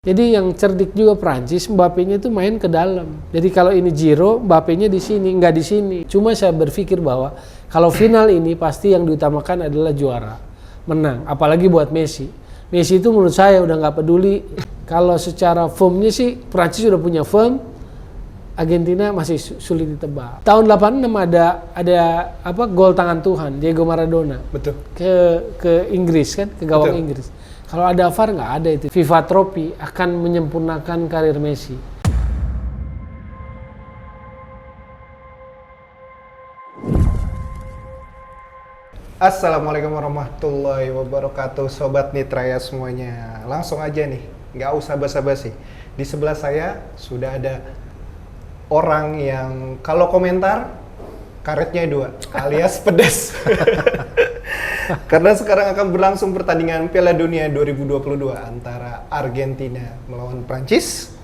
Jadi yang cerdik juga Prancis, Mbappe-nya itu main ke dalam. Jadi kalau ini Giroud, Mbappe-nya di sini, nggak di sini. Cuma saya berpikir bahwa kalau final ini pasti yang diutamakan adalah juara, menang. Apalagi buat Messi. Messi itu menurut saya udah nggak peduli. Kalau secara formnya sih Prancis sudah punya form, Argentina masih sulit ditebak. Tahun 86 ada gol tangan Tuhan, Diego Maradona. Betul. Ke Inggris kan, ke gawang Betul. Inggris. Kalau ada VAR nggak ada itu. FIFA Trophy akan menyempurnakan karir Messi. Assalamualaikum warahmatullahi wabarakatuh, Sobat Nitraya semuanya. Langsung aja nih, nggak usah basa-basi. Di sebelah saya sudah ada orang yang kalau komentar karetnya 2 alias pedas. Karena sekarang akan berlangsung pertandingan Piala Dunia 2022 antara Argentina melawan Prancis.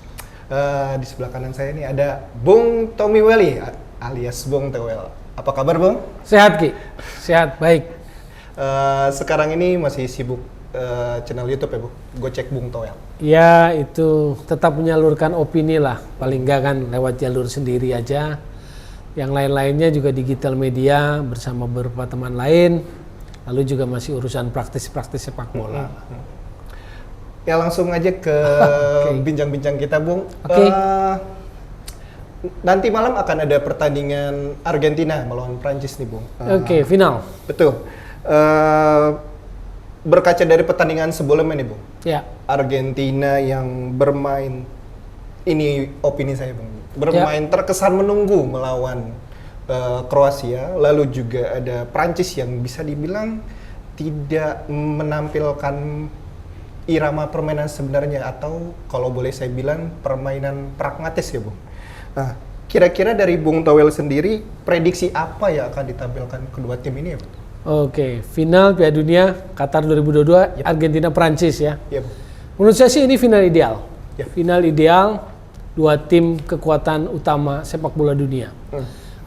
Di sebelah kanan saya ini ada Bung Tommy Welly alias Bung Tewel. Apa kabar, Bung? Sehat Ki? Sehat, baik. Sekarang ini masih sibuk channel YouTube ya, Bu? Gocek Bung Tewel. Ya, itu tetap menyalurkan opini lah. Paling nggak kan lewat jalur sendiri aja. Yang lain-lainnya juga digital media bersama beberapa teman lain. Lalu juga masih urusan praktis-praktis sepak bola. Ya langsung aja ke bincang-bincang kita, Bung. Oke. Nanti malam akan ada pertandingan Argentina melawan Prancis nih, Bung. Oke, final. Betul. Berkaca dari pertandingan sebelumnya nih, Bung. Ya. Argentina yang bermain, ini opini saya, Bung. Bermain terkesan menunggu melawan Kroasia, lalu juga ada Prancis yang bisa dibilang tidak menampilkan irama permainan sebenarnya, atau kalau boleh saya bilang permainan pragmatis ya, Bung. Nah, kira-kira dari Bung Towel sendiri, prediksi apa yang akan ditampilkan kedua tim ini ya, Bung? Oke, final Piala Dunia Qatar 2022, Yep. Argentina Prancis ya. Ya, Bung. Menurut saya sih ini final ideal. Ya. Final ideal dua tim kekuatan utama sepak bola dunia.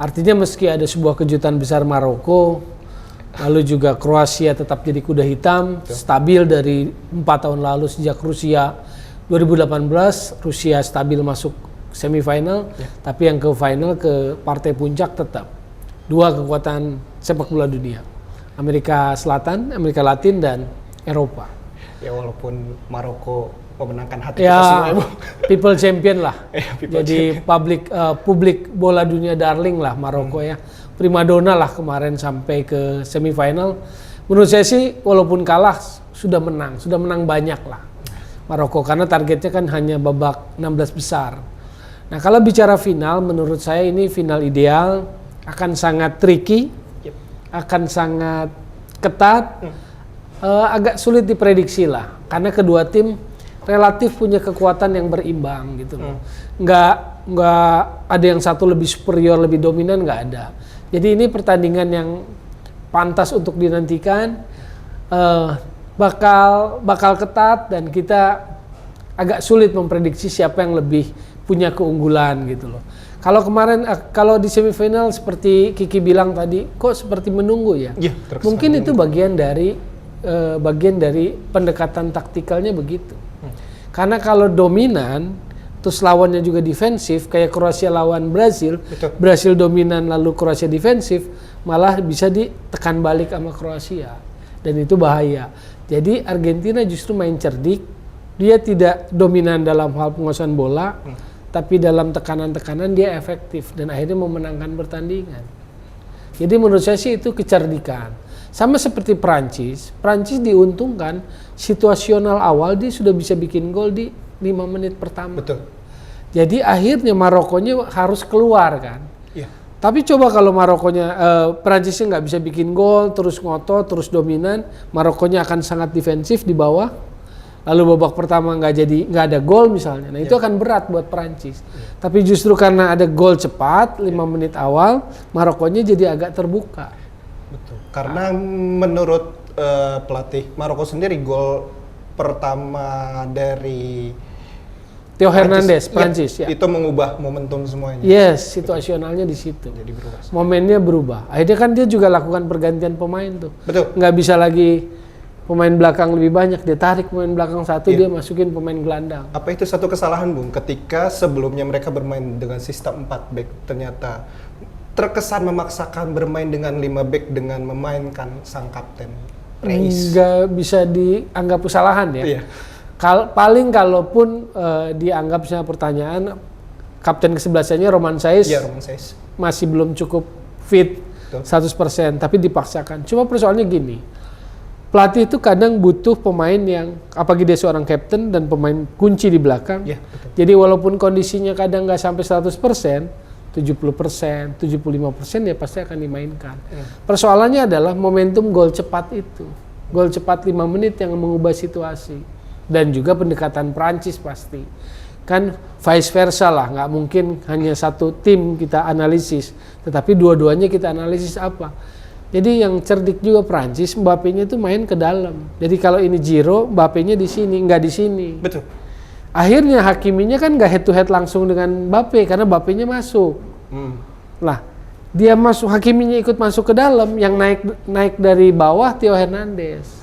Artinya meski ada sebuah kejutan besar Maroko, lalu juga Kroasia tetap jadi kuda hitam, stabil dari 4 tahun lalu sejak Rusia 2018, Rusia stabil masuk semifinal, tapi yang ke final ke partai puncak tetap dua kekuatan sepak bola dunia, Amerika Selatan, Amerika Latin dan Eropa. Ya walaupun Maroko memenangkan hati kita Ya, semua ya, Bung. people champion lah. People Jadi publik bola dunia darling lah Maroko ya. Primadona lah kemarin sampai ke semifinal. Menurut saya sih walaupun kalah sudah menang banyak lah Maroko, karena targetnya kan hanya babak 16 besar. Nah, kalau bicara final, menurut saya ini final ideal, akan sangat tricky, akan sangat ketat, agak sulit diprediksi lah, karena kedua tim relatif punya kekuatan yang berimbang gitu loh. Nggak ada yang satu lebih superior, lebih dominan, nggak ada. Jadi ini pertandingan yang pantas untuk dinantikan, bakal ketat, dan kita agak sulit memprediksi siapa yang lebih punya keunggulan gitu loh. Kalau kemarin, kalau di semifinal seperti Kiki bilang tadi, kok seperti menunggu ya? Ya, Mungkin itu bagian dari pendekatan taktikalnya begitu. Karena kalau dominan, terus lawannya juga defensif, kayak Kroasia lawan Brazil, Brazil dominan lalu Kroasia defensif, malah bisa ditekan balik sama Kroasia, dan itu bahaya. Jadi Argentina justru main cerdik, dia tidak dominan dalam hal penguasaan bola, tapi dalam tekanan-tekanan dia efektif dan akhirnya memenangkan pertandingan. Jadi menurut saya sih itu kecerdikan. Sama seperti Prancis diuntungkan situasional awal, dia sudah bisa bikin gol di 5 menit pertama. Betul. Jadi akhirnya Marokonya harus keluar kan. Iya. Tapi coba kalau Prancisnya nggak bisa bikin gol, terus ngotot, terus dominan, Marokonya akan sangat defensif di bawah. Lalu babak pertama nggak ada gol misalnya, nah itu akan berat buat Prancis. Tapi justru karena ada gol cepat 5 menit awal, Marokonya jadi agak terbuka. Betul. Karena menurut pelatih Maroko sendiri, gol pertama dari Theo Hernandez, Prancis ya. Itu mengubah momentum semuanya. Yes, situasionalnya di situ. Jadi berubah. Momennya berubah. Akhirnya kan dia juga lakukan pergantian pemain tuh. Betul. Nggak bisa lagi pemain belakang lebih banyak, dia tarik pemain belakang satu, Iya. dia masukin pemain gelandang. Apa itu satu kesalahan, Bung? Ketika sebelumnya mereka bermain dengan sistem 4 back, ternyata terkesan memaksakan bermain dengan 5 back dengan memainkan sang kapten Reis. Nggak bisa dianggap kesalahan ya. Iya. Paling kalaupun dianggap misalnya pertanyaan, kapten kesebelasannya Roman Saiz Iya, Roman Saiz. masih belum cukup fit Betul. 100%, tapi dipaksakan. Cuma persoalannya gini, pelatih itu kadang butuh pemain yang, apalagi dia seorang kapten dan pemain kunci di belakang. Iya, betul. Jadi walaupun kondisinya kadang nggak sampai 100%, 70%, 75% ya pasti akan dimainkan. Persoalannya adalah momentum gol cepat itu. Gol cepat 5 menit yang mengubah situasi. Dan juga pendekatan Prancis pasti. Kan vice versa lah, nggak mungkin hanya satu tim kita analisis, tetapi dua-duanya kita analisis apa. Jadi yang cerdik juga Prancis, Mbappe-nya itu main ke dalam. Jadi kalau ini Giroud, Mbappe-nya di sini, nggak di sini. Betul. Akhirnya Hakiminya kan nggak head to head langsung dengan Mbappe karena Mbappe-nya masuk. Lah, dia masuk, Hakiminya ikut masuk ke dalam, yang naik dari bawah Theo Hernandez.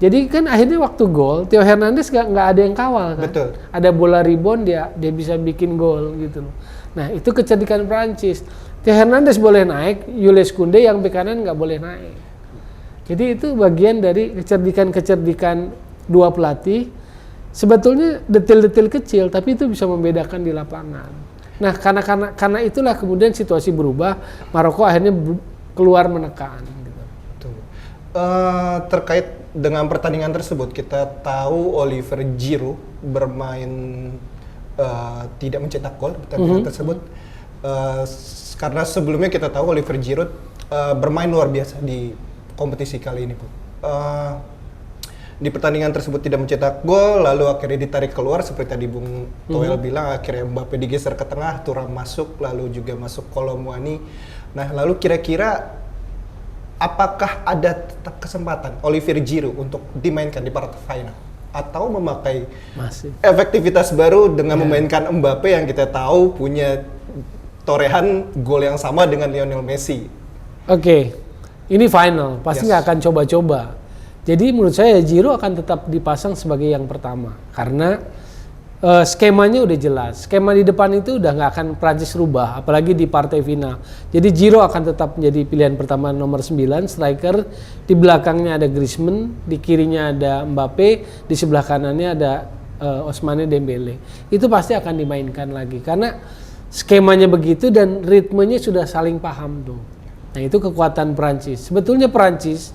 Jadi kan akhirnya waktu gol, Theo Hernandez nggak ada yang kawal kan. Betul. Ada bola rebound, dia bisa bikin gol gitu loh. Nah itu kecerdikan Prancis. Theo Hernandez boleh naik, Jules Koundé yang bek kanan nggak boleh naik. Jadi itu bagian dari kecerdikan dua pelatih. Sebetulnya detail-detail kecil, tapi itu bisa membedakan di lapangan. Nah karena itulah kemudian situasi berubah, Maroko akhirnya keluar menekan. Gitu. Betul. Terkait dengan pertandingan tersebut, kita tahu Oliver Giroud bermain tidak mencetak gol di pertandingan tersebut. Karena sebelumnya kita tahu Oliver Giroud bermain luar biasa di kompetisi kali ini, Bu. Di pertandingan tersebut tidak mencetak gol, lalu akhirnya ditarik keluar seperti tadi Bung Toel bilang, akhirnya Mbappe digeser ke tengah, Thuram masuk, lalu juga masuk Kolo Muani. Nah, lalu kira-kira apakah ada tetap kesempatan Olivier Giroud untuk dimainkan di partai final? Atau memakai efektivitas baru dengan memainkan Mbappe yang kita tahu punya torehan gol yang sama dengan Lionel Messi? Oke, ini final, pasti nggak akan coba-coba. Jadi menurut saya Giroud akan tetap dipasang sebagai yang pertama. Karena skemanya udah jelas. Skema di depan itu udah nggak akan Prancis rubah, apalagi di partai final. Jadi Giroud akan tetap menjadi pilihan pertama nomor 9, striker. Di belakangnya ada Griezmann, di kirinya ada Mbappe, di sebelah kanannya ada Ousmane Dembele. Itu pasti akan dimainkan lagi, karena skemanya begitu dan ritmenya sudah saling paham tuh. Nah itu kekuatan Prancis. Sebetulnya Prancis,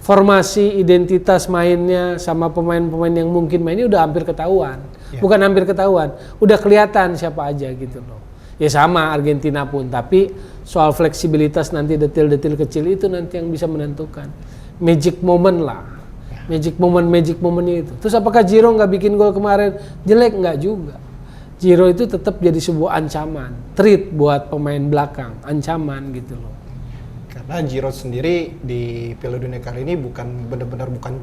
formasi identitas mainnya sama pemain-pemain yang mungkin mainnya udah hampir ketahuan. Bukan hampir ketahuan, udah kelihatan siapa aja gitu loh. Ya sama Argentina pun, tapi soal fleksibilitas nanti detail-detail kecil itu nanti yang bisa menentukan. Magic moment lah. Magic momentnya itu. Terus apakah Giroud nggak bikin gol kemarin? Jelek nggak juga. Giroud itu tetap jadi sebuah ancaman, threat buat pemain belakang, ancaman gitu loh. Karena Giroud sendiri di Piala Dunia kali ini bukan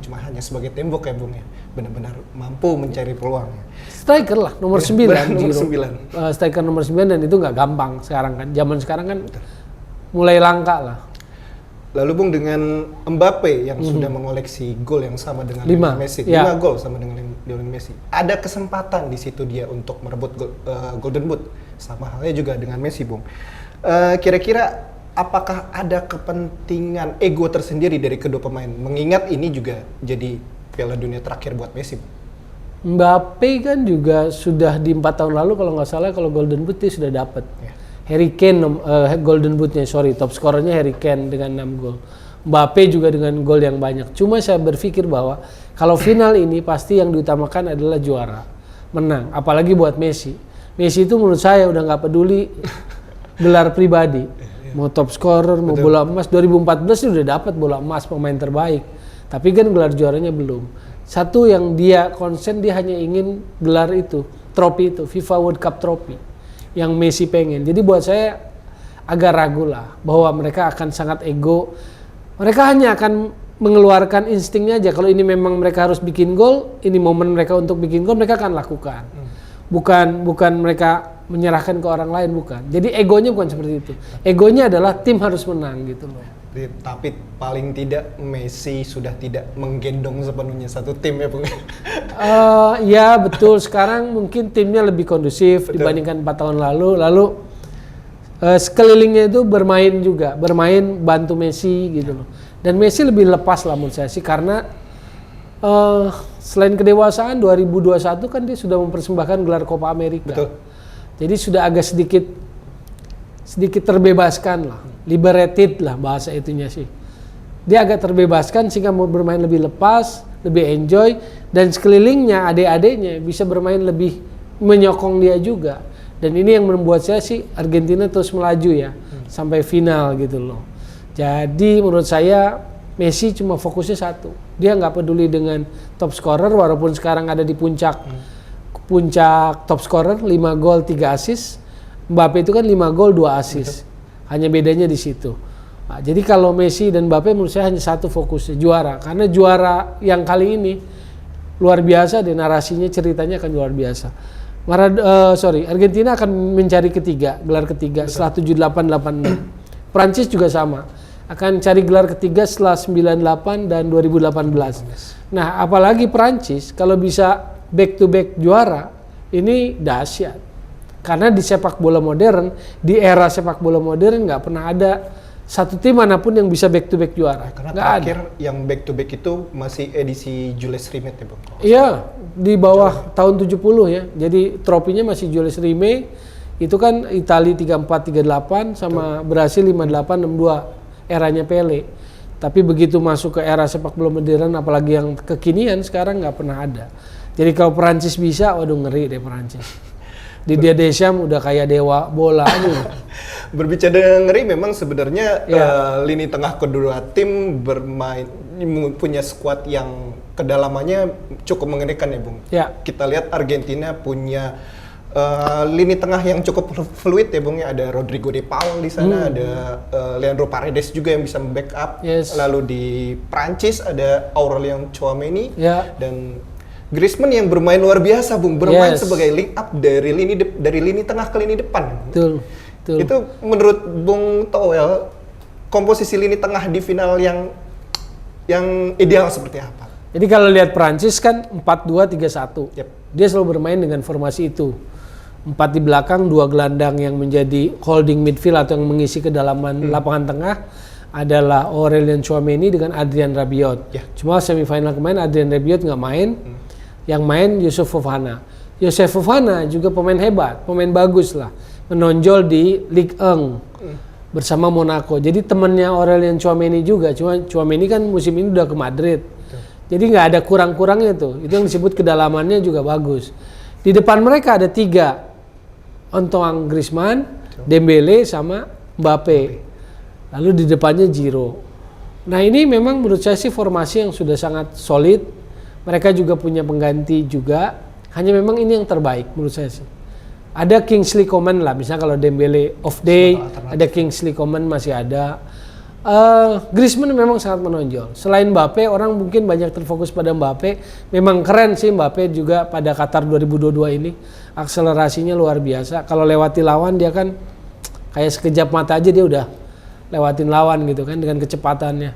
cuma hanya sebagai tembok ya Bung ya, benar-benar mampu mencari peluang. Striker lah nomor 9 nomor Giroud. Striker nomor 9 dan itu nggak gampang sekarang kan. Zaman sekarang kan mulai langka lah. Lalu Bung, dengan Mbappe yang sudah mengoleksi gol yang sama dengan Lionel Messi, 5 gol sama dengan Lionel Messi. Ada kesempatan di situ dia untuk merebut Golden Boot, sama halnya juga dengan Messi, Bung. Kira-kira apakah ada kepentingan ego tersendiri dari kedua pemain? Mengingat ini juga jadi Piala Dunia terakhir buat Messi. Mbappe kan juga sudah di 4 tahun lalu kalau nggak salah, kalau Golden Boot dia sudah dapat. Harry Kane Golden Boot-nya, top skorernya Harry Kane dengan 6 gol. Mbappe juga dengan gol yang banyak. Cuma saya berpikir bahwa kalau final ini pasti yang diutamakan adalah juara, menang. Apalagi buat Messi. Messi itu menurut saya udah nggak peduli gelar pribadi. Mau top scorer, mau bola emas. 2014 dia udah dapat bola emas, pemain terbaik. Tapi kan gelar juaranya belum. Satu yang dia konsen, dia hanya ingin gelar itu, trofi itu, FIFA World Cup Trophy yang Messi pengen. Jadi buat saya agak ragu lah bahwa mereka akan sangat ego. Mereka hanya akan mengeluarkan instingnya aja. Kalau ini memang mereka harus bikin gol, ini momen mereka untuk bikin gol, mereka akan lakukan. Bukan mereka menyerahkan ke orang lain, bukan. Jadi egonya bukan seperti itu. Egonya adalah tim harus menang gitu loh. Tapi paling tidak Messi sudah tidak menggendong sepenuhnya satu tim ya Bung. Ya betul, sekarang mungkin timnya lebih kondusif Betul. dibandingkan 4 tahun lalu. Lalu sekelilingnya itu bermain bantu Messi gitu loh. Dan Messi lebih lepas lah menurut saya sih, karena selain kedewasaan 2021 kan dia sudah mempersembahkan gelar Copa America. Betul. Jadi sudah agak sedikit terbebaskan lah, liberated lah bahasa itunya sih. Dia agak terbebaskan sehingga mau bermain lebih lepas, lebih enjoy, dan sekelilingnya adik-adiknya bisa bermain lebih menyokong dia juga. Dan ini yang membuat saya sih Argentina terus melaju ya sampai final gitu loh. Jadi menurut saya Messi cuma fokusnya satu, dia nggak peduli dengan top scorer walaupun sekarang ada di puncak top scorer 5 gol 3 assist. Mbappe itu kan 5 gol 2 assist. Hanya bedanya di situ. Nah, jadi kalau Messi dan Mbappe menurut saya hanya satu fokusnya, juara. Karena juara yang kali ini luar biasa deh, narasinya, ceritanya akan luar biasa. Argentina akan mencari gelar ketiga setelah 78-86. Prancis juga sama, akan cari gelar ketiga setelah 98 dan 2018. Nah, apalagi Prancis kalau bisa back to back juara, ini dahsyat. Karena di sepak bola modern, di era sepak bola modern nggak pernah ada satu tim manapun yang bisa back to back juara. Karena nggak terakhir ada. yang back to back itu masih edisi Jules Rimet ya Bung. Iya, di bawah tahun 70 ya. Jadi tropinya masih Jules Rimet. Itu kan Italia 34-38 sama Brasil 58-62 eranya Pele. Tapi begitu masuk ke era sepak bola modern, apalagi yang kekinian sekarang nggak pernah ada. Jadi kalau Perancis bisa, waduh ngeri deh Perancis. Di dia Deschamps udah kayak dewa bola aja. Berbicara ngeri, memang sebenarnya lini tengah kedua tim bermain punya skuad yang kedalamannya cukup mengerikan ya Bung. Ya. Kita lihat Argentina punya lini tengah yang cukup fluid ya Bung ya. Ada Rodrigo de Paul di sana, ada Leandro Paredes juga yang bisa backup. Yes. Lalu di Prancis ada Aurelien Tchouameni dan Griezmann yang bermain luar biasa Bung, bermain sebagai link up dari lini tengah ke lini depan. Betul. Itu menurut Bung Towel, komposisi lini tengah di final yang ideal seperti apa? Jadi kalau lihat Prancis kan 4-2-3-1. Yep. Dia selalu bermain dengan formasi itu. 4 di belakang, 2 gelandang yang menjadi holding midfield atau yang mengisi kedalaman lapangan tengah adalah Aurelien Tchouameni dengan Adrien Rabiot. Cuma semifinal kemarin Adrien Rabiot nggak main. Yang main Youssouf Fofana. Youssouf Fofana juga pemain hebat, pemain bagus lah, menonjol di Ligue 1 bersama Monaco. Jadi temannya Aurelien Tchouameni juga, cuma Tchouameni kan musim ini udah ke Madrid. Jadi nggak ada kurang-kurangnya tuh. Itu yang disebut kedalamannya juga bagus. Di depan mereka ada 3, Antoine Griezmann, Dembele sama Mbappe. Lalu di depannya Giroud. Nah ini memang menurut saya sih formasi yang sudah sangat solid. Mereka juga punya pengganti juga, hanya memang ini yang terbaik menurut saya sih. Ada Kingsley Coman lah, misalnya kalau Dembele off day, ada Kingsley Coman masih ada. Griezmann memang sangat menonjol. Selain Mbappe, orang mungkin banyak terfokus pada Mbappe. Memang keren sih Mbappe juga pada Qatar 2022 ini. Akselerasinya luar biasa. Kalau lewati lawan dia kan kayak sekejap mata aja dia udah lewatin lawan gitu kan dengan kecepatannya.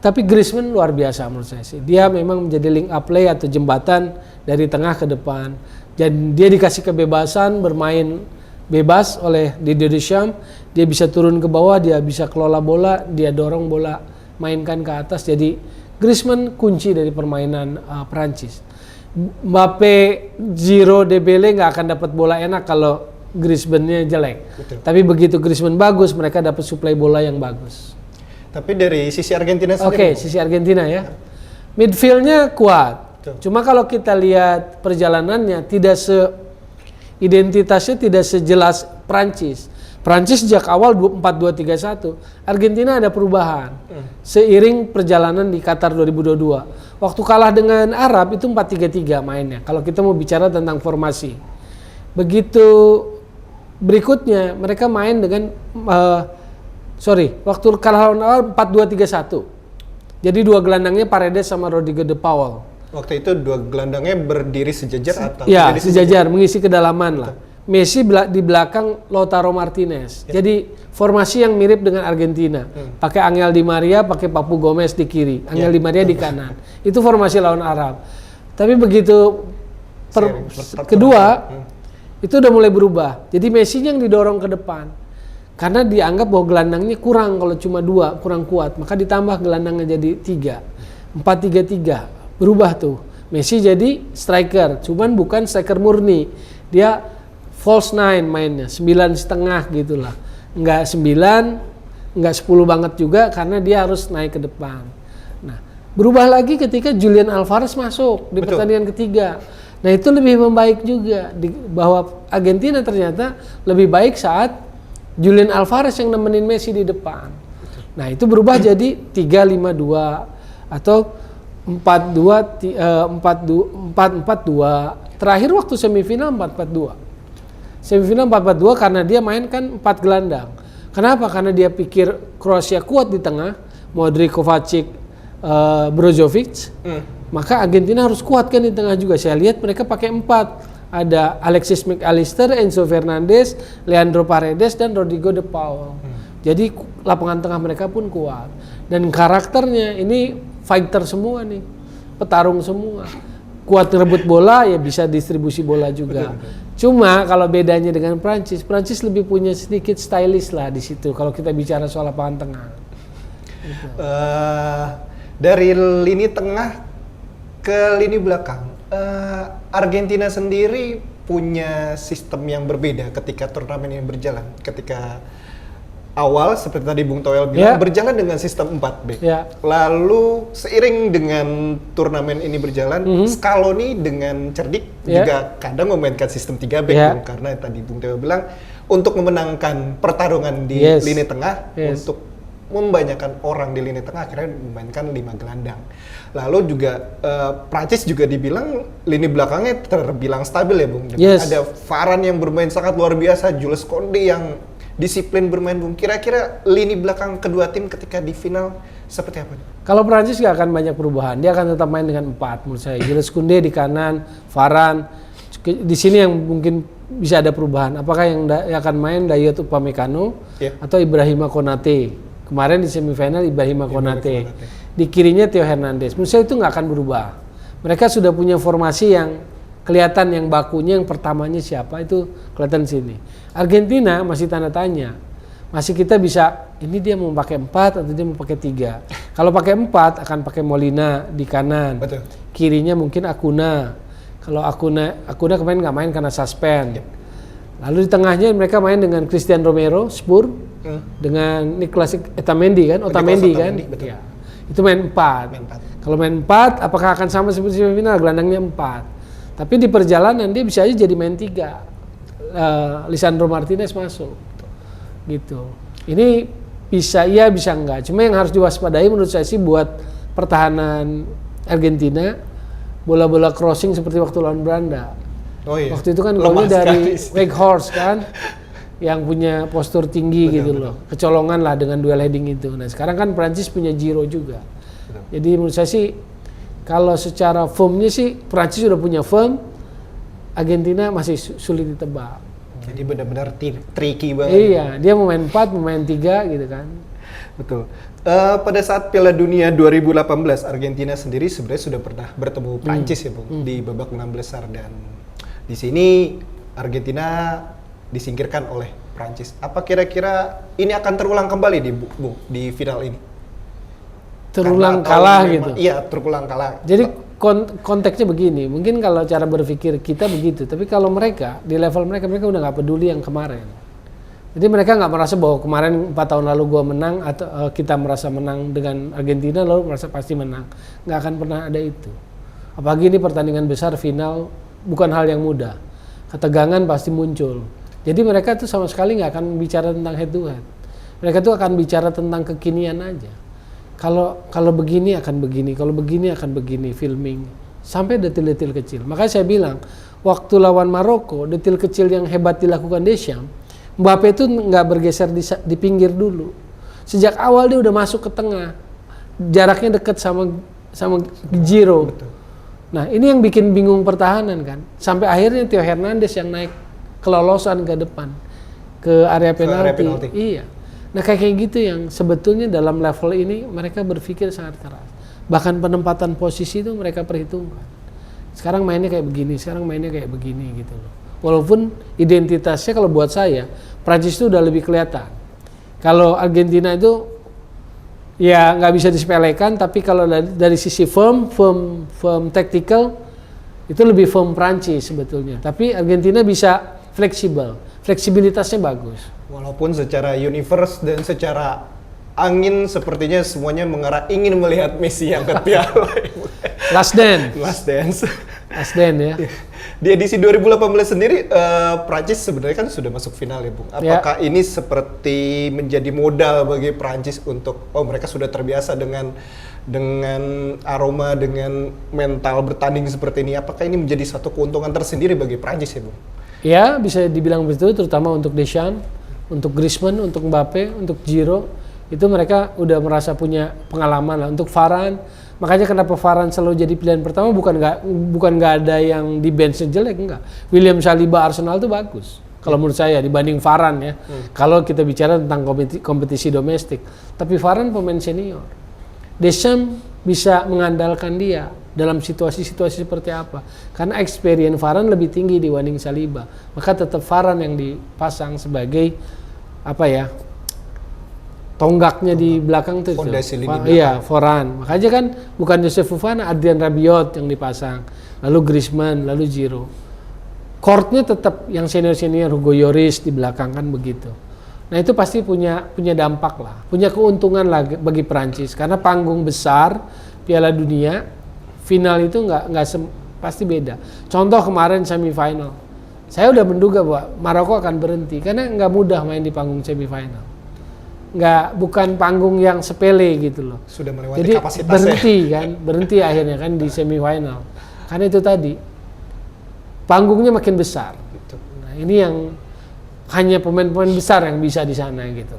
Tapi Griezmann luar biasa menurut saya sih. Dia memang menjadi link up play atau jembatan dari tengah ke depan. Dan dia dikasih kebebasan bermain bebas oleh Didier Deschamps. Dia bisa turun ke bawah, dia bisa kelola bola, dia dorong bola, mainkan ke atas. Jadi Griezmann kunci dari permainan Prancis. Mbappe, Giroud, Dembele nggak akan dapat bola enak kalau Griezmann-nya jelek. Betul. Tapi begitu Griezmann bagus, mereka dapat suplai bola yang bagus. Tapi dari sisi Argentina sendiri. Oke, sisi Argentina ya. Midfield-nya kuat. Betul. Cuma kalau kita lihat perjalanannya identitasnya tidak sejelas Prancis. Prancis sejak awal 4-2-3-1. Argentina ada perubahan. Seiring perjalanan di Qatar 2022. Waktu kalah dengan Arab itu 4-3-3 mainnya. Kalau kita mau bicara tentang formasi. Begitu berikutnya mereka main dengan waktu kalah lawan awal 4-2-3-1. Jadi 2 gelandangnya Paredes sama Rodrigo de Paul. Waktu itu 2 gelandangnya berdiri sejajar atau? Ya, sejajar, mengisi kedalaman lah. Messi di belakang Lautaro Martinez. Jadi formasi yang mirip dengan Argentina. Pakai Angel Di Maria, pakai Papu Gomez di kiri, Angel Di Maria di kanan. Itu formasi lawan Arab. Tapi begitu kedua itu udah mulai berubah. Jadi Messi yang didorong ke depan. Karena dianggap bahwa gelandangnya kurang kalau cuma 2, kurang kuat. Maka ditambah gelandangnya jadi 3. 4-3-3. Berubah tuh. Messi jadi striker, cuman bukan striker murni. Dia false 9 mainnya, 9,5 gitulah. Enggak 9, enggak 10 banget juga karena dia harus naik ke depan. Nah, berubah lagi ketika Julian Alvarez masuk di pertandingan ketiga. Nah, itu lebih membaik juga bahwa Argentina ternyata lebih baik saat Julian Alvarez yang nemenin Messi di depan. Nah, itu berubah jadi 3-5-2 atau 4-4-2. Terakhir waktu semifinal 4-4-2. Semifinal 4-4-2 karena dia main kan 4 gelandang. Kenapa? Karena dia pikir Kroasia kuat di tengah, Modric, Kovacic, Brozovic. Maka Argentina harus kuatkan di tengah juga. Saya lihat mereka pakai 4. Ada Alexis McAllister, Enzo Fernandez, Leandro Paredes, dan Rodrigo De Paul. Jadi lapangan tengah mereka pun kuat. Dan karakternya ini fighter semua nih, petarung semua. Kuat ngerebut bola, ya bisa distribusi bola juga. Cuma kalau bedanya dengan Prancis lebih punya sedikit stylish lah di situ. Kalau kita bicara soal lapangan tengah. Gitu. Dari lini tengah ke lini belakang, Argentina sendiri punya sistem yang berbeda ketika turnamen ini berjalan. Ketika awal seperti tadi Bung Toel bilang berjalan dengan sistem 4-back. Lalu seiring dengan turnamen ini berjalan, Scaloni dengan cerdik juga kadang memainkan sistem 3-back karena tadi Bung Toel bilang untuk memenangkan pertarungan di lini tengah, untuk membanyakan orang di lini tengah akhirnya memainkan 5 gelandang. Lalu juga Prancis juga dibilang lini belakangnya terbilang stabil ya Bung. Ada Varane yang bermain sangat luar biasa, Jules Koundé yang disiplin bermain Bung. Kira-kira lini belakang kedua tim ketika di final seperti apa? Kalau Prancis nggak akan banyak perubahan, dia akan tetap main dengan 4 menurut saya. Jules Koundé di kanan, Varane di sini yang mungkin bisa ada perubahan. Apakah yang akan main Dayot Upamecano atau Ibrahima Konate? Kemarin di semifinal Ibrahima Konate. Di kirinya Theo Hernandez. Menurut saya itu nggak akan berubah. Mereka sudah punya formasi yang kelihatan, yang bakunya, yang pertamanya siapa itu kelihatan sini. Argentina masih tanda tanya. Masih kita bisa, ini dia mau pakai 4 atau dia mau pakai 3. Kalau pakai 4 akan pakai Molina di kanan. Betul. Kirinya mungkin Acuna. Kalau Acuna kemarin nggak main karena suspend. Lalu di tengahnya mereka main dengan Christian Romero, Spur, dengan Nicolas Otamendi kan, ya. Itu main 4. Kalau main 4, apakah akan sama seperti semifinal? Gelandangnya 4. Tapi di perjalanan dia bisa aja jadi main 3. Lisandro Martinez masuk, gitu. Ini bisa iya bisa enggak. Cuma yang harus diwaspadai menurut saya sih buat pertahanan Argentina, bola-bola crossing seperti waktu lawan Belanda. Waktu itu kan golnya dari Weghorst kan, yang punya postur tinggi loh, kecolongan lah dengan duel heading itu. Nah sekarang kan Prancis punya Giroud juga. Jadi menurut saya sih kalau secara formnya sih Prancis sudah punya form, Argentina masih sulit ditebak. Jadi benar-benar tricky banget. Iya, dia mau main 4, mau main 3 gitu kan. Betul. Pada saat Piala Dunia 2018 Argentina sendiri sebenarnya sudah pernah bertemu Prancis ya Bung di babak 16 besar, dan di sini Argentina disingkirkan oleh Prancis. Apa kira-kira ini akan terulang kembali di final ini? Terulang kalah gitu? Iya, terulang kalah. Jadi konteksnya begini, mungkin kalau cara berpikir kita begitu, tapi kalau mereka, di level mereka udah nggak peduli yang kemarin. Jadi mereka nggak merasa bahwa kemarin 4 tahun lalu gua menang, atau kita merasa menang dengan Argentina, lalu merasa pasti menang. Nggak akan pernah ada itu. Apalagi ini pertandingan besar, final, bukan hal yang mudah. Ketegangan pasti muncul. Jadi mereka tuh sama sekali nggak akan bicara tentang head to head. Mereka tuh akan bicara tentang kekinian aja. Kalau begini akan begini, kalau begini akan begini, filming sampai detil-detil kecil. Makanya saya bilang waktu lawan Maroko, detil kecil yang hebat dilakukan Deschamps, Mbappe itu nggak bergeser di pinggir dulu. Sejak awal dia udah masuk ke tengah, jaraknya dekat sama Giroud. Nah ini yang bikin bingung pertahanan kan. Sampai akhirnya Theo Hernandez yang naik kelolosan ke depan, ke area penalti. Iya. Nah kayak gitu yang sebetulnya dalam level ini mereka berpikir sangat keras. Bahkan penempatan posisi itu mereka perhitungkan. Sekarang mainnya kayak begini, sekarang mainnya kayak begini gitu loh. Walaupun identitasnya kalau buat saya, Prancis itu udah lebih kelihatan. Kalau Argentina itu ya nggak bisa disepelekan, tapi kalau dari sisi firm tactical itu lebih firm Prancis sebetulnya. Tapi Argentina bisa fleksibel, fleksibilitasnya bagus. Walaupun secara universe dan secara angin sepertinya semuanya mengarah ingin melihat Messi yang ke piala. Last dance. Last dance. Last dance ya. Di edisi 2018 sendiri, Prancis sebenarnya kan sudah masuk final ya, Bung. Apakah ini seperti menjadi modal bagi Prancis untuk, mereka sudah terbiasa dengan aroma, dengan mental bertanding seperti ini. Apakah ini menjadi satu keuntungan tersendiri bagi Prancis ya, Bung? Ya, bisa dibilang begitu, terutama untuk Deschamps, untuk Griezmann, untuk Mbappe, untuk Giroud. Itu mereka udah merasa punya pengalaman lah. Untuk Varane, makanya kenapa Varane selalu jadi pilihan pertama, bukan nggak ada yang di bench jelek, enggak. William Saliba Arsenal tuh bagus kalau menurut saya dibanding Varane ya. Kalau kita bicara tentang kompetisi domestik, tapi Varane pemain senior. Deschamps bisa mengandalkan dia dalam situasi-situasi seperti apa, karena experience Varane lebih tinggi dibanding Saliba, maka tetap Varane yang dipasang sebagai tonggaknya di belakang tuh. Fondasi lini belakang. Iya, Varane. Makanya kan bukan Joseph Fofana, Adrien Rabiot yang dipasang, lalu Griezmann, lalu Giroud. Courtnya tetap yang senior-senior, Hugo Lloris di belakang kan begitu. Nah itu pasti punya dampak lah, punya keuntungan lah bagi Prancis, karena panggung besar Piala Dunia, final itu pasti beda. Contoh kemarin semifinal, saya udah menduga bahwa Maroko akan berhenti karena nggak mudah main di panggung semifinal. Bukan panggung yang sepele gitu loh. Sudah melewati jadi kapasitasnya. berhenti akhirnya kan di semifinal. Karena itu tadi panggungnya makin besar. Gitu. Nah ini yang hanya pemain-pemain besar yang bisa di sana gitu.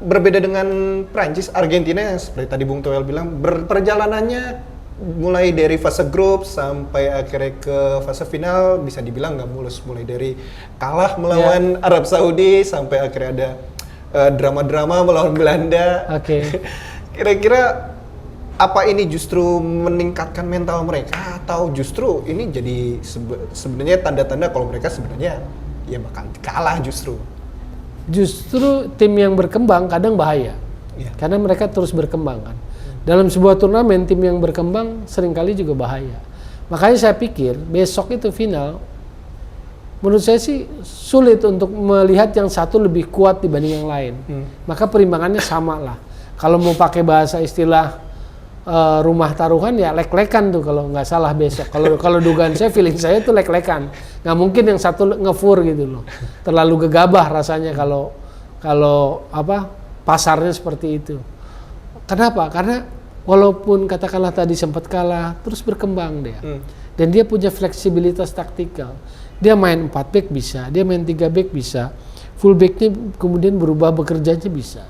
Berbeda dengan Prancis, Argentina yang seperti tadi Bung Toel bilang, perjalanannya mulai dari fase grup sampai akhirnya ke fase final bisa dibilang nggak mulus, mulai dari kalah melawan Arab Saudi sampai akhirnya ada drama-drama melawan Belanda. Oke. Kira-kira apa ini justru meningkatkan mental mereka atau justru ini jadi sebenarnya tanda-tanda kalau mereka sebenarnya ya bakal kalah justru? Justru tim yang berkembang kadang bahaya, karena mereka terus berkembang kan. Dalam sebuah turnamen, tim yang berkembang seringkali juga bahaya. Makanya saya pikir besok itu final, menurut saya sih sulit untuk melihat yang satu lebih kuat dibanding yang lain. Maka perimbangannya sama lah. Kalau mau pakai bahasa istilah rumah taruhan ya lek-lekan tuh kalau nggak salah besok. Kalau dugaan saya, feeling saya tuh lek-lekan. Nggak mungkin yang satu ngefur gitu loh. Terlalu gegabah rasanya kalau pasarnya seperti itu. Kenapa? Karena walaupun katakanlah tadi sempat kalah, terus berkembang dia. Dan dia punya fleksibilitas taktikal. Dia main 4 back bisa, dia main 3 back bisa. Full backnya kemudian berubah bekerjanya bisa.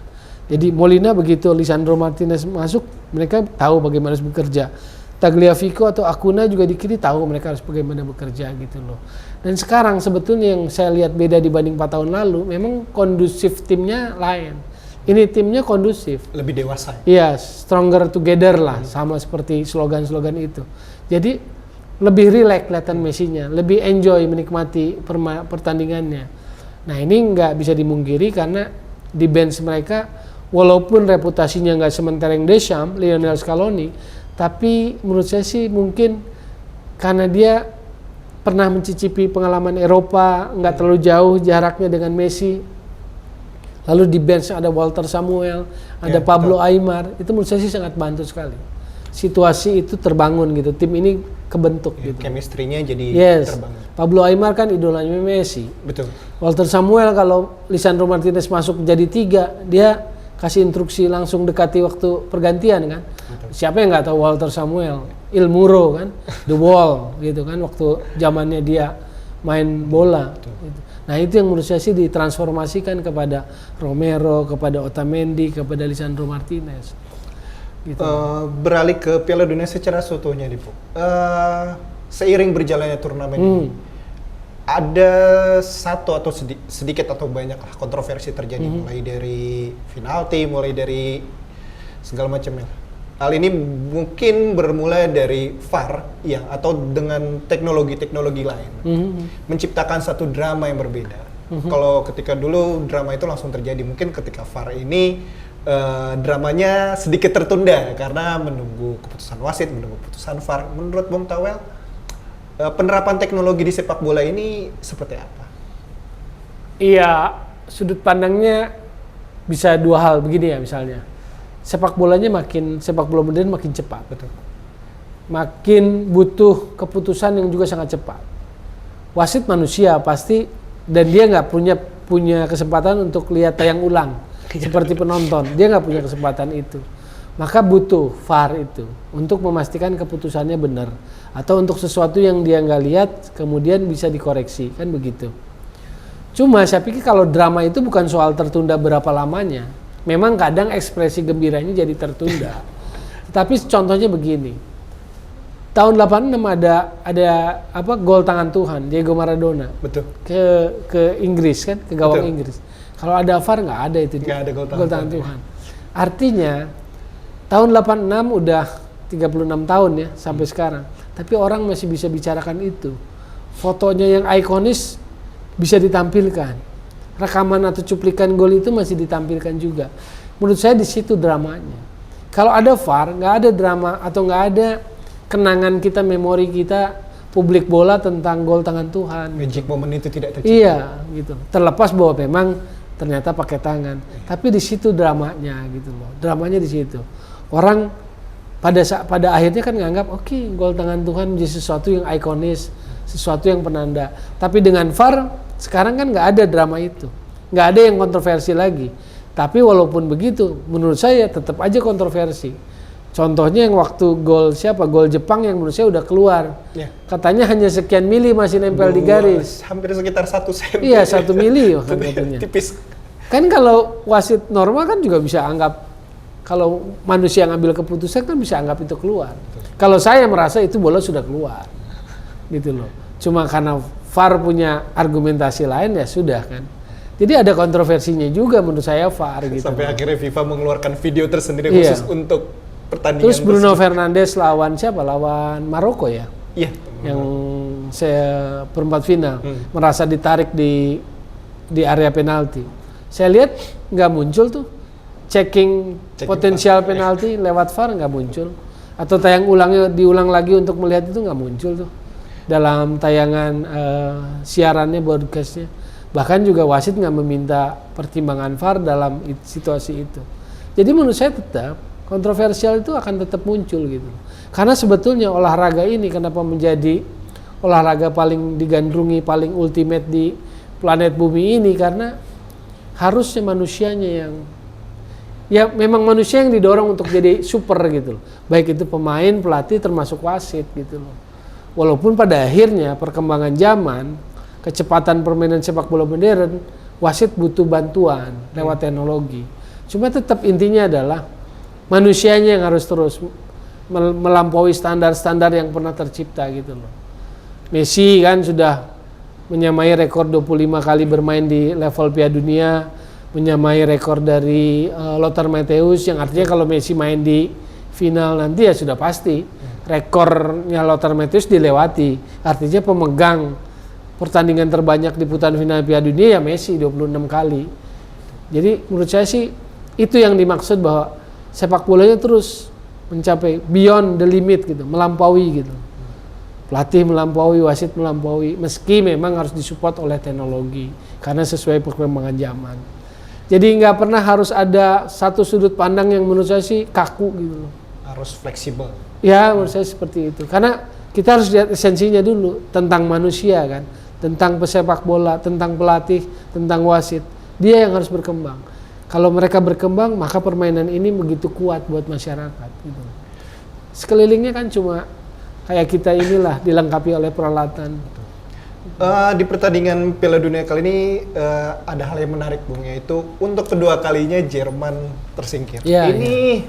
Jadi Molina begitu Lisandro Martinez masuk, mereka tahu bagaimana harus bekerja. Tagliafico atau Acuna juga di kiri tahu mereka harus bagaimana bekerja gitu loh. Dan sekarang sebetulnya yang saya lihat beda dibanding 4 tahun lalu, memang kondusif timnya lain. Ini timnya kondusif. Lebih dewasa. Iya, stronger together lah, sama seperti slogan-slogan itu. Jadi lebih rileks kelihatan Messi-nya, lebih enjoy menikmati pertandingannya. Nah ini nggak bisa dimungkiri karena di bench mereka, walaupun reputasinya nggak sementereng Deschamps, Lionel Scaloni, tapi menurut saya sih mungkin karena dia pernah mencicipi pengalaman Eropa, nggak terlalu jauh jaraknya dengan Messi. Lalu di bench ada Walter Samuel, ada Pablo Aimar, itu menurut saya sih sangat bantu sekali. Situasi itu terbangun gitu, tim ini kebentuk gitu. Chemistry-nya jadi terbangun. Pablo Aimar kan idolanya Messi. Betul. Walter Samuel kalau Lisandro Martinez masuk jadi 3, dia kasih instruksi langsung dekati waktu pergantian kan. Betul. Siapa yang nggak tahu Walter Samuel? Il Muro kan, The Wall gitu kan, waktu zamannya dia main bola. Gitu. Nah itu yang menurut saya sih ditransformasikan kepada Romero, kepada Otamendi, kepada Lisandro Martinez. Gitu. Beralih ke Piala Dunia secara seutuhnya, Dipo. Seiring berjalannya turnamen ini, ada satu atau sedikit atau banyak lah kontroversi terjadi, mulai dari penalti, mulai dari segala macamnya. Hal ini mungkin bermula dari VAR yang atau dengan teknologi-teknologi lain menciptakan satu drama yang berbeda. Kalau ketika dulu drama itu langsung terjadi, mungkin ketika VAR ini dramanya sedikit tertunda karena menunggu keputusan wasit, menunggu keputusan VAR. Menurut Bung Tawel, penerapan teknologi di sepak bola ini seperti apa? Iya, sudut pandangnya bisa dua hal begini ya misalnya. Sepak bola modern makin cepat. Betul. Makin butuh keputusan yang juga sangat cepat. Wasit manusia pasti, dan dia nggak punya kesempatan untuk lihat tayang ulang seperti penonton. Dia nggak punya kesempatan itu. Maka butuh VAR itu untuk memastikan keputusannya benar, atau untuk sesuatu yang dia nggak lihat kemudian bisa dikoreksi, kan begitu. Cuma saya pikir kalau drama itu bukan soal tertunda berapa lamanya. Memang kadang ekspresi gembiranya jadi tertunda. Tapi contohnya begini, tahun 86 ada gol tangan Tuhan Diego Maradona. Betul. Ke Inggris kan, ke gawang Inggris. Kalau ada VAR nggak ada itu. Nggak ada gol tangan Tuhan. Artinya tahun 86 udah 36 tahun ya sampai sekarang. Tapi orang masih bisa bicarakan itu. Fotonya yang ikonis bisa ditampilkan. Rekaman atau cuplikan gol itu masih ditampilkan juga. Menurut saya di situ dramanya. Kalau ada VAR, nggak ada drama atau nggak ada kenangan kita, memori kita, publik bola tentang gol tangan Tuhan. Magic moment itu tidak tercipta. Iya, gitu. Terlepas bahwa memang ternyata pakai tangan. Tapi di situ dramanya gitu loh. Dramanya di situ. Orang pada akhirnya kan nganggap oke, gol tangan Tuhan menjadi sesuatu yang ikonis, sesuatu yang penanda. Tapi dengan VAR sekarang kan nggak ada drama itu, nggak ada yang kontroversi lagi. Tapi walaupun begitu, menurut saya tetap aja kontroversi. Contohnya yang waktu gol Jepang yang menurut saya udah keluar, katanya hanya sekian mili masih nempel di garis. Hampir sekitar 1 cm. Iya, 1 mili katanya. Tipis. Kan kalau wasit normal kan juga bisa anggap, kalau manusia yang ambil keputusan kan bisa anggap itu keluar. Kalau saya merasa itu bola sudah keluar, gitu loh. Cuma karena VAR punya argumentasi lain ya sudah kan. Jadi ada kontroversinya juga menurut saya VAR gitu. Sampai akhirnya FIFA mengeluarkan video tersendiri khusus untuk pertandingan. Terus Bruno Fernandes lawan siapa? Lawan Maroko ya? Iya. Yang saya perempat final merasa ditarik di area penalti. Saya lihat nggak muncul tuh. Checking potensial penalti lewat VAR nggak muncul, atau tayang ulangnya diulang lagi untuk melihat itu nggak muncul tuh dalam tayangan siarannya, broadcastnya. Bahkan juga wasit nggak meminta pertimbangan VAR dalam situasi itu. Jadi menurut saya tetap kontroversial itu akan tetap muncul gitu, karena sebetulnya olahraga ini kenapa menjadi olahraga paling digandrungi, paling ultimate di planet bumi ini, karena harusnya manusianya yang ya memang manusia yang didorong untuk jadi super gitu loh. Baik itu pemain, pelatih, termasuk wasit gitu loh. Walaupun pada akhirnya perkembangan zaman, kecepatan permainan sepak bola modern, wasit butuh bantuan lewat teknologi. Cuma tetap intinya adalah manusianya yang harus terus melampaui standar-standar yang pernah tercipta gitu loh. Messi kan sudah menyamai rekor 25 kali bermain di level Piala Dunia, menyamai rekor dari Lothar Matthäus, yang artinya kalau Messi main di final nanti ya sudah pasti rekornya Lothar Matthäus dilewati. Artinya pemegang pertandingan terbanyak di putaran final Piala Dunia ya Messi 26 kali. Jadi menurut saya sih itu yang dimaksud bahwa sepak bolanya terus mencapai beyond the limit gitu, melampaui gitu. Pelatih melampaui, wasit melampaui, meski memang harus disupport oleh teknologi karena sesuai perkembangan zaman. Jadi nggak pernah harus ada satu sudut pandang yang menurut saya sih kaku gitu loh. Harus fleksibel. Ya menurut saya seperti itu. Karena kita harus lihat esensinya dulu tentang manusia kan, tentang pesepak bola, tentang pelatih, tentang wasit. Dia yang harus berkembang. Kalau mereka berkembang, maka permainan ini begitu kuat buat masyarakat. Gitu. Sekelilingnya kan cuma kayak kita inilah dilengkapi oleh peralatan. Di pertandingan Piala Dunia kali ini ada hal yang menarik, Bung, yaitu untuk kedua kalinya Jerman tersingkir. Ini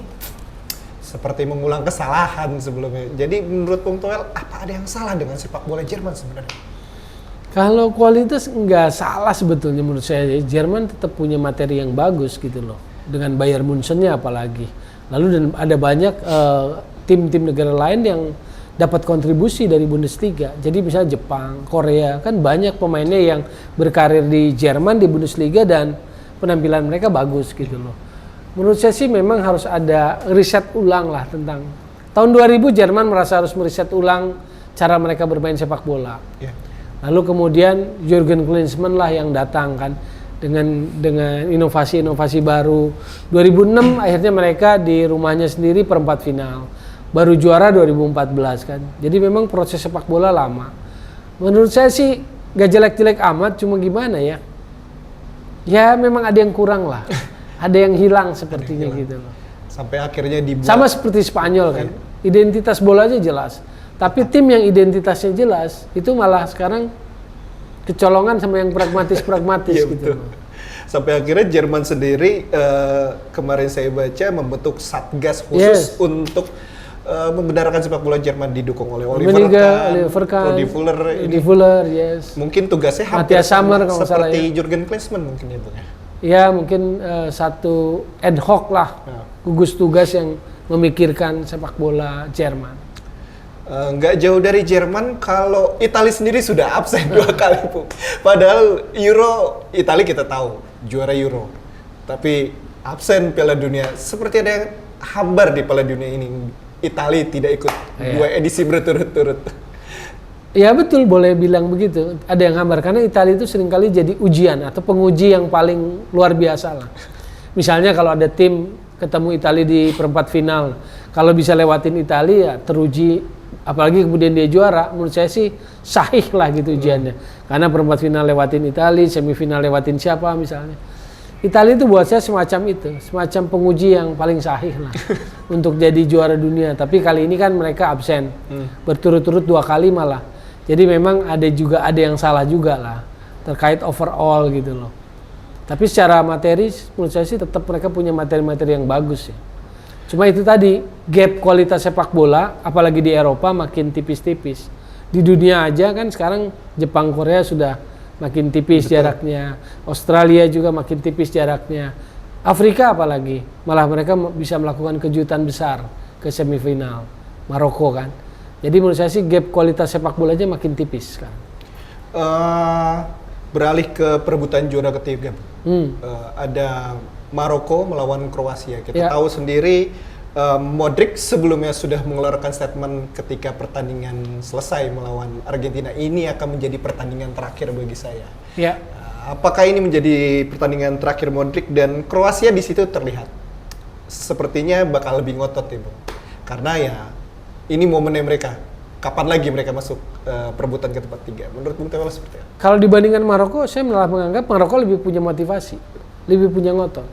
seperti mengulang kesalahan sebelumnya. Jadi menurut Bung Toel, apa ada yang salah dengan sepak bola Jerman sebenarnya? Kalau kualitas nggak salah sebetulnya menurut saya. Jerman tetap punya materi yang bagus gitu loh. Dengan Bayern Munchen-nya apalagi. Lalu dan ada banyak tim-tim negara lain yang dapat kontribusi dari Bundesliga. Jadi misalnya Jepang, Korea, kan banyak pemainnya yang berkarir di Jerman, di Bundesliga dan penampilan mereka bagus gitu loh. Menurut saya sih memang harus ada riset ulang lah tentang. Tahun 2000 Jerman merasa harus meriset ulang cara mereka bermain sepak bola. Yeah. Lalu kemudian Jurgen Klinsmann lah yang datang kan dengan inovasi-inovasi baru. 2006 akhirnya mereka di rumahnya sendiri perempat final. Baru juara 2014 kan. Jadi memang proses sepak bola lama. Menurut saya sih gak jelek-jelek amat, cuma gimana ya? Ya memang ada yang kurang lah. Ada yang hilang sepertinya gitu loh. Sampai akhirnya dibuat. Sama seperti Spanyol kan. Identitas bolanya jelas. Tapi tim yang identitasnya jelas, itu malah sekarang kecolongan sama yang pragmatis-pragmatis gitu. Betul. Sampai akhirnya Jerman sendiri, kemarin saya baca, membentuk satgas khusus untuk membenarkan sepak bola Jerman, didukung oleh Oliver Kahn, Rudi Völler, yes. Mungkin tugasnya hampir sama seperti ya. Jurgen Klinsmann mungkin itu ya. Ya mungkin satu ad hoc lah, gugus tugas yang memikirkan sepak bola Jerman. Nggak jauh dari Jerman, kalau Italia sendiri sudah absen 2 kali, Bu. Padahal Euro, Italia kita tahu, juara Euro. Tapi absen Piala Dunia, seperti ada yang hambar di Piala Dunia ini. Italia tidak ikut 2 edisi berturut-turut. Ya betul, boleh bilang begitu. Ada yang hambar, karena Italia itu seringkali jadi ujian atau penguji yang paling luar biasa lah. Misalnya kalau ada tim ketemu Italia di perempat final, kalau bisa lewatin Italia ya teruji. Apalagi kemudian dia juara, menurut saya sih sahih lah gitu ujiannya. Karena perempat final lewatin Italia, semifinal lewatin siapa misalnya. Italia itu buat saya semacam itu, semacam penguji yang paling sahih lah untuk jadi juara dunia. Tapi kali ini kan mereka absen, berturut-turut 2 kali malah. Jadi memang ada yang salah juga lah terkait overall gitu loh. Tapi secara materi, menurut saya sih tetap mereka punya materi-materi yang bagus ya. Cuma itu tadi, gap kualitas sepak bola, apalagi di Eropa makin tipis-tipis. Di dunia aja kan sekarang Jepang, Korea sudah makin tipis jaraknya. Australia juga makin tipis jaraknya. Afrika apalagi, malah mereka bisa melakukan kejutan besar ke semifinal. Maroko kan. Jadi menurut saya sih gap kualitas sepak bolanya makin tipis sekarang. Beralih ke perebutan juara ketiga. Ada Maroko melawan Kroasia. Kita tahu sendiri Modric sebelumnya sudah mengeluarkan statement ketika pertandingan selesai melawan Argentina. Ini akan menjadi pertandingan terakhir bagi saya. Ya. Apakah ini menjadi pertandingan terakhir Modric, dan Kroasia di situ terlihat sepertinya bakal lebih ngotot ya, Bang. Karena ya ini momennya mereka. Kapan lagi mereka masuk perebutan ke tempat 3? Menurut Bung Tewel seperti apa? Kalau dibandingkan Maroko, saya malah menganggap Maroko lebih punya motivasi, lebih punya ngotot.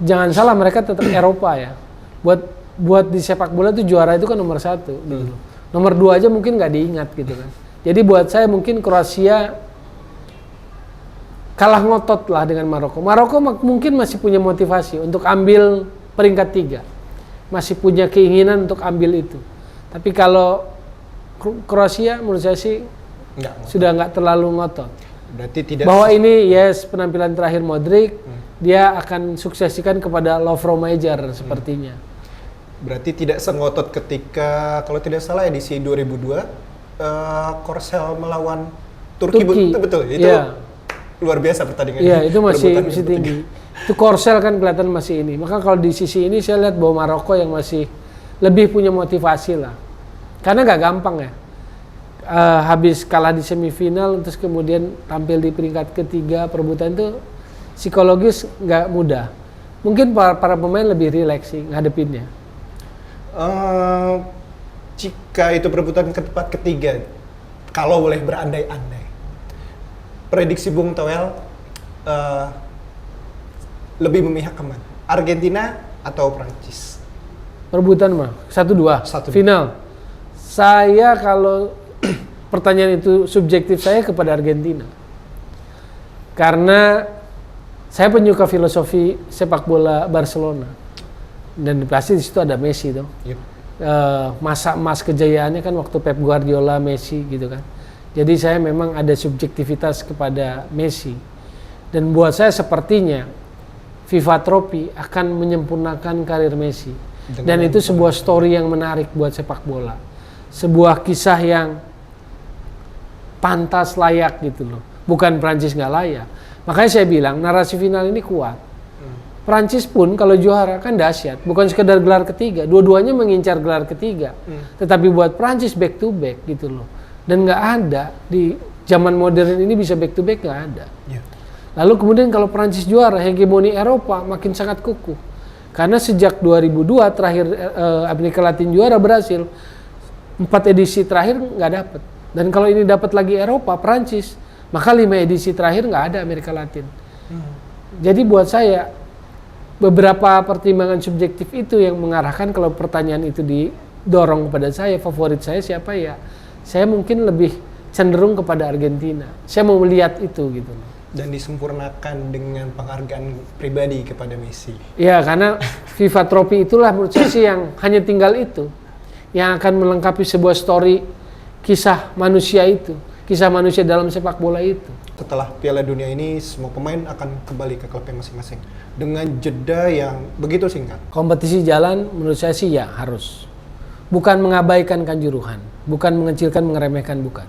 Jangan salah, mereka tetap Eropa ya. Buat di sepak bola itu juara itu kan nomor 1. Gitu. Nomor 2 aja mungkin nggak diingat gitu kan. Jadi buat saya mungkin Kroasia kalah ngotot lah dengan Maroko. Maroko mungkin masih punya motivasi untuk ambil peringkat 3. Masih punya keinginan untuk ambil itu. Tapi kalau Kroasia menurut saya sih sudah nggak terlalu ngotot. Berarti tidak bahwa ini penampilan terakhir Modric, dia akan suksesikan kepada Lovro Majer sepertinya. Berarti tidak sengotot ketika kalau tidak salah edisi 2002 Korsel melawan Turki. Betul itu luar biasa pertandingan. Iya, itu masih tinggi. Itu Korsel kan kelihatan masih ini. Maka kalau di sisi ini saya lihat bahwa Maroko yang masih lebih punya motivasi lah. Karena nggak gampang ya. Habis kalah di semifinal terus kemudian tampil di peringkat ketiga, perebutan itu psikologis nggak mudah. Mungkin para pemain lebih rileks sih ngadepinnya. Jika itu perebutan ke tempat ketiga, kalau boleh berandai-andai, prediksi Bung Toel lebih memihak kemana? Argentina atau Prancis? Perebutan mah 1-2 final. Saya kalau pertanyaan itu subjektif saya kepada Argentina. Karena saya penyuka filosofi sepak bola Barcelona. Dan pasti di situ ada Messi tuh. Yep. Masa emas kejayaannya kan waktu Pep Guardiola, Messi gitu kan. Jadi saya memang ada subjektivitas kepada Messi. Dan buat saya sepertinya FIFA Trophy akan menyempurnakan karir Messi. Dan itu sebuah story yang menarik buat sepak bola. Sebuah kisah yang pantas layak gitu loh. Bukan Prancis nggak layak. Makanya saya bilang narasi final ini kuat. Prancis pun kalau juara kan dahsyat. Bukan sekedar gelar ketiga. Dua-duanya mengincar gelar ketiga. Tetapi buat Prancis back to back gitu loh. Dan nggak ada di zaman modern ini bisa back to back, nggak ada. Lalu kemudian kalau Prancis juara, hegemoni Eropa makin sangat kukuh. Karena sejak 2002 terakhir Amerika Latin juara berhasil, 4 edisi terakhir nggak dapat. Dan kalau ini dapat lagi Eropa, Prancis, maka 5 edisi terakhir nggak ada Amerika Latin. Jadi buat saya beberapa pertimbangan subjektif itu yang mengarahkan kalau pertanyaan itu didorong kepada saya, favorit saya siapa ya? Saya mungkin lebih cenderung kepada Argentina. Saya mau melihat itu gitu loh. Dan disempurnakan dengan penghargaan pribadi kepada Messi. Ya, karena FIFA Trophy itulah menurut saya sih yang hanya tinggal itu. Yang akan melengkapi sebuah story kisah manusia itu. Kisah manusia dalam sepak bola itu. Setelah Piala Dunia ini, semua pemain akan kembali ke klubnya masing-masing. Dengan jeda yang begitu singkat. Kompetisi jalan menurut saya sih ya harus. Bukan mengabaikan Kanjuruhan. Bukan mengecilkan, mengeremehkan, bukan.